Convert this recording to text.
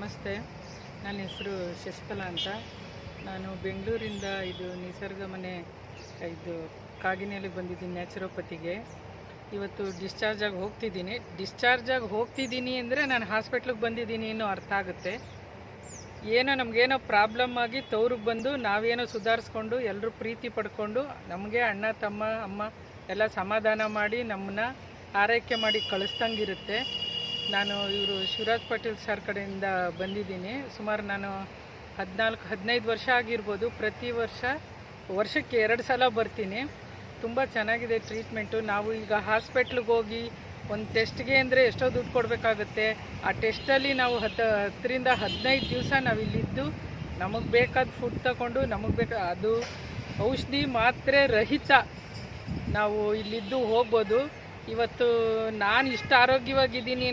ನಮಸ್ತೆ. ನನ್ನ ಹೆಸರು ಶಶಿಕಲಾ ಅಂತ. ನಾನು ಬೆಂಗಳೂರಿಂದ ನಿಸರ್ಗ ಮನೆ ಕಾಗಿನೆಲೆಗೆ ಬಂದಿದ್ದೀನಿ ನ್ಯಾಚುರೋಪತಿಗೆ. ಇವತ್ತು ಡಿಸ್ಚಾರ್ಜ್ ಆಗಿ ಹೋಗ್ತಿದ್ದೀನಿ ಅಂದರೆ ನಾನು ಹಾಸ್ಪಿಟ್ಲಿಗೆ ಬಂದಿದ್ದೀನಿ ಅನ್ನೋ ಅರ್ಥ ಆಗುತ್ತೆ. ನಮಗೇನೋ ಪ್ರಾಬ್ಲಮ್ ಆಗಿ ತವ್ರಿಗೆ ಬಂದು ನಾವೇನೋ ಸುಧಾರಿಸ್ಕೊಂಡು ಎಲ್ಲರೂ ಪ್ರೀತಿ ಪಡ್ಕೊಂಡು ನಮಗೆ ಅಣ್ಣ ತಮ್ಮ ಅಮ್ಮ ಎಲ್ಲ ಸಮಾಧಾನ ಮಾಡಿ ನಮ್ಮನ್ನ ಆರೈಕೆ ಮಾಡಿ ಕಳಿಸ್ದಂಗಿರುತ್ತೆ. ನಾನು ಇವರು ಶಿವರಾಜ್ ಪಾಟೀಲ್ ಸರ್ ಕಡೆಯಿಂದ ಬಂದಿದ್ದೀನಿ. ಸುಮಾರು ನಾನು 14-15 ವರ್ಷ ಆಗಿರ್ಬೋದು. ಪ್ರತಿ ವರ್ಷಕ್ಕೆ 2 ಸಲ ಬರ್ತೀನಿ. ತುಂಬ ಚೆನ್ನಾಗಿದೆ ಟ್ರೀಟ್ಮೆಂಟು. ನಾವು ಈಗ ಹಾಸ್ಪಿಟ್ಲಿಗೆ ಹೋಗಿ ಒಂದು ಟೆಸ್ಟ್ಗೆ ಅಂದರೆ ಎಷ್ಟೋ ದುಡ್ಡು ಕೊಡಬೇಕಾಗುತ್ತೆ. ಆ ಟೆಸ್ಟಲ್ಲಿ ನಾವು 10ರಿಂದ 15 ದಿವಸ ನಾವು ಇಲ್ಲಿದ್ದು ನಮಗೆ ಬೇಕಾದ ಫುಡ್ ತಗೊಂಡು ಅದು ಔಷಧಿ ಮಾತ್ರೆ ರಹಿತ ನಾವು ಇಲ್ಲಿದ್ದು ಹೋಗ್ಬೋದು. ಇವತ್ತು ನಾನು ಇಷ್ಟು ಆರೋಗ್ಯವಾಗಿದ್ದೀನಿ